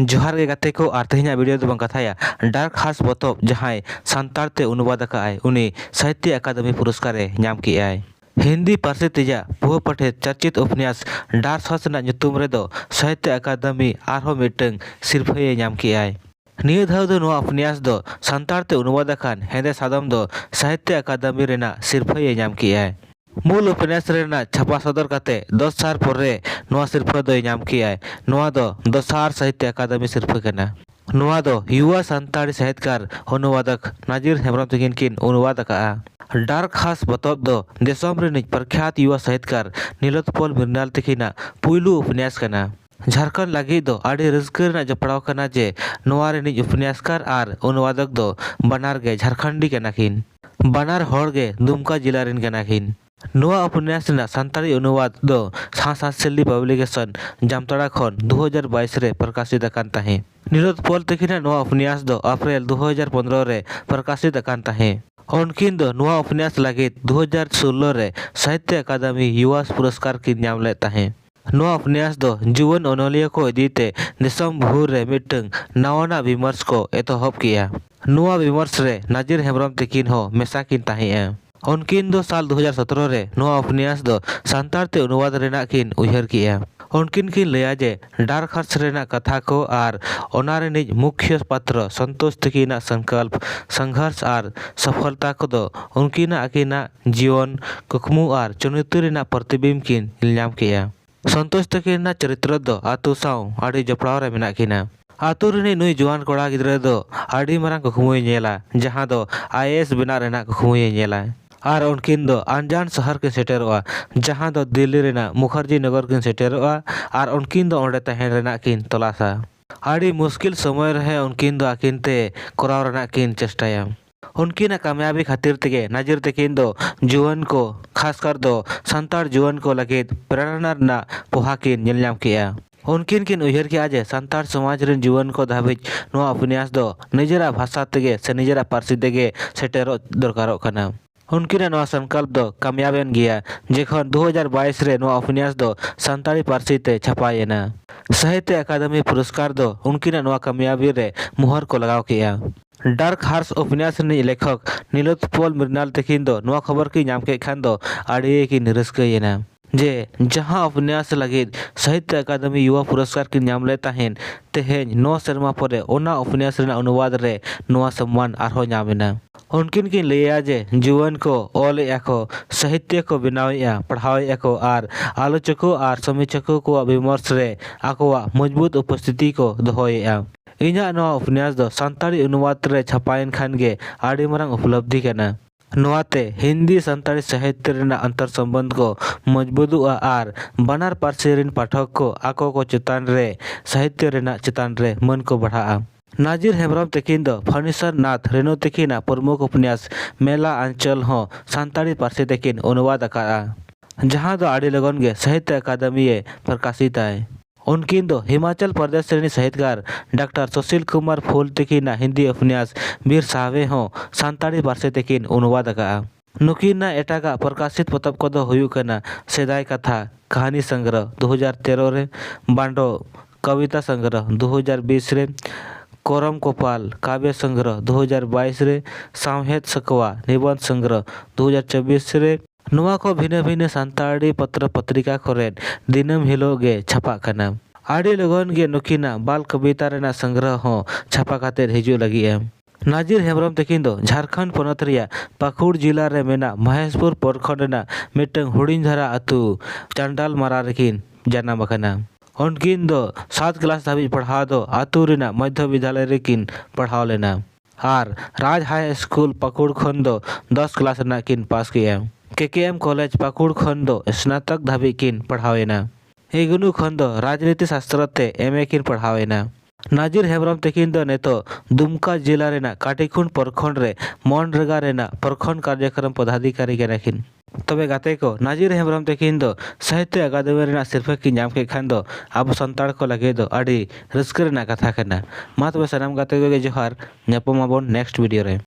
जोहार गे गाते को और तेहना वीडियो दो बंग कथाया डार्क हार्स पतब जहां सानतार ते अनुवाद आकाय उनी साहित्य अकादमी पुरस्कार नाम कियाय। हिंदी पार्सी तेजा पुह पठे चर्चित उपन्यास डार्क हार्स ना ᱧᱩᱛᱩᱢ रेदो साहित्य अकादमी आरहो मिटंग सिरफाय नाम कियाय। निया धाव दो नोआ उपन्यास दो सानतार ते अनुवाद आकान हेंदे सादम दो साहित्य अकादमी रेना सिरफाय नाम कियाय। मूल उपन्यास रेना छापा सदर काते 10 साल परे नोआ सिरफा दो नाम कियाय। नोआ दो दोसार साहित्य अकादमी सिरफा कना। नोआ दो युवा सानताड़ी साहित्यकार अनुवादक नाजिर हेम्ब्रम तकिन किन अनुवाद आका। डार्क हार्स बतौब दो देशम रे प्रख्यात युवा साहित्यकार नीलोत्पल मृणाल तकिना पुइलू उपन्यास कना। झारखंड लगी दो आड़ी रस्कर जपड़ाव कना जे नोआ रे उपन्यासकार और अनुवादक दो बनार गे झारखंडी कनाकिन। बनार होड़ गे दुमका जिला रेन कनाकिन। नोआ उपन्यास ना सानताड़ी अनुवाद दो हांसासेली पब्लिकेशन जामताड़ा खन 2022 रे प्रकाशित अकान ताहे। नीलोत्पल तकिना नोआ उपन्यास दो अप्रैल 2015 रे प्रकाशित अकान ताहे। उनकिन दो नोआ उपन्यास लगी 2016 रे साहित्य अकादमी युवा पुरस्कार की नाम ले ताहे। नोआ उपन्यास दो जुवन अनोलिया को इदीते दिसम भूर रे मिटंग नवाना विमर्श को एतहब किया। नोआ विमर्श रे नाजिर हेम्ब्रम तकिन हो मेसा किन ताहे। उनकिन दो साल 2017 रे नोआ उपन्यास दो सानतार ते अनुवाद रेना किन उयहर किया। उनकिन किन लया जे डार्क हार्स रेना कथा को और ओनारे निज मुख्य पात्र संतोष तकिना संकल्प संघर्ष और सफलता को दो उनकिना अकिना जीवन कुकमु और चरित्र रेना प्रतिबिंब किन नाम किया। संतोष तकिना चरित्र दो आतु साव आड़ी जपड़ाव रे मेना किना। आतु रे नुई जुआन कोड़ा गिद्रे दो आड़ी मारंग कुकमुय नेला जहां दो आईएएस बना रेना कुकमुय नेला। और उनकिन दो अनजान शहर के सेटेरोआ जहां दो दिल्ली रेना मुखर्जी नगर किन सेटेरोआ और उनकिन दो ओंडे तहेन रेना किन तलाशा। आड़ी मुश्किल समय रहे उनकिन दो आकिन ते कोराव रेना किन चेष्टाया। उनकिन कामयाबी खातिर तेगे नाजिर तकिन दो जुआन को खासकर दो सानतार जुआन को लगे प्रेरणा ना पोहा किन नेल नाम किया। उनकिन किन उयहर किया जे सानतार समाज रेन जुआन को धाबिज नोआ उपन्यास दो निजरा भाषा तेगे से निजरा पार्सी तेगे सेटेरो दरकारो कना। उनकिन नोआ संकल्प दो कामयाबेन गया जेखन 2022 रे नोआ उपन्यास दो सानताड़ी पार्सी ते छपायेना। साहित्य अकादमी पुरस्कार दो उनकिन नोआ कामयाबी रे मुहर को लगाव किया। डार्क हार्स उपन्यास नी लेखक नीलोत्पल मृणाल तकिन दो नोआ खबर की नाम के खान दो आड़ी की निरस्कयेना जे जहां उपन्यास लगे साहित्य अकादमी युवा पुरस्कार की नाम ले ताहेन तेहेन 9 शर्मा परे ओना उपन्यास रेना अनुवाद रे नोआ सम्मान आरहो नामेना। उनकिन किन लैया जे जुआन को ओले को साहित्य को बनावे पढ़ावे को और आलोचकों और समीक्षकों को विमर्श रे आकोआ मजबूत उपस्थिति को दोहोया। इना नोआ उपन्यास दो सानताड़ी अनुवाद रे छपायन खान गे आड़ी मारंग उपलब्धि कना। नोआते हिंदी सानताड़ी साहित्य रेना अंतर संबंध को मजबूतुआ और बनार पार्सी रेन पाठक को आको को चेतान रे साहित्य रेना चेतान रे मन को बढ़ाआ। नाजिर हेम्ब्रम तकिन दो फर्नीचर नाथ रेणु तकिना प्रमुख उपन्यास मेला अंचल हो सानताड़ी पार्सी तकिन अनुवाद आका जहां दो आड़ी लगन गे साहित्य अकादमी प्रकाशित है। उनकिन दो हिमाचल प्रदेश रेनी साहित्यकार डॉक्टर सुशील कुमार फूल तकिना हिंदी उपन्यास बीर साहबे हो सानताड़ी पार्सी तकिन अनुवाद आका। नुकिना एटागा प्रकाशित पतब को दो हुयु कना सेदाय कथा कहानी संग्रह 2013 रे बांडो कविता संग्रह 2020 रे कोरम कोपाल काव्य संग्रह 2022 रे सामहेद सकवा निबंध संग्रह 2024 रे नोआ को भिन्न भिन्न सानताड़ी पत्र पत्रिका कोरेन दिनम हिलो गे छापा कना। आड़ी लगन गे नुकिना बाल कविता रेना संग्रह हो छापा काते हिजु लगी है। नाजिर हेम्ब्रम तकिन दो झारखंड पनत रिया पाकुड़ जिला रे मेना महेशपुर प्रखंड रेना मिटंग हुडिंग धारा अतु चांडाल मारा रेकिन जानाम अकना। उनकिन दो 7 क्लास धाबिज पढ़ा दो आतु रेना मध्य विद्यालय रेकिन पढ़ाव लेना और राज हाई स्कूल पाकुड़ खन दो 10 क्लास रेना किन पास किया। केकेएम कॉलेज पाकुड़ खन दो स्नातक धाबी किन पढ़ावेना। एगुनु खन दो राजनीति शास्त्र ते एमए किन पढ़ावेना। नाजिर हेम्ब्रम तकिन दो नेतो दुमका जिला रेना काटीखुंड प्रखंड रे मनरेगा रेना प्रखंड कार्यक्रम पदाधिकारी केनाकिन। तबे गाते को नाजिर हेम्ब्रम तकिन दो साहित्य अकादमी रेना सिरफा की नाम के खान दो अब संताड़ को लगे दो आड़ी रस्कर रेना कथा कना। मा तबे सनाम गाते को जोहार ᱧᱟᱯᱟᱢ ᱟᱵᱚᱱ नेक्स्ट वीडियो रे।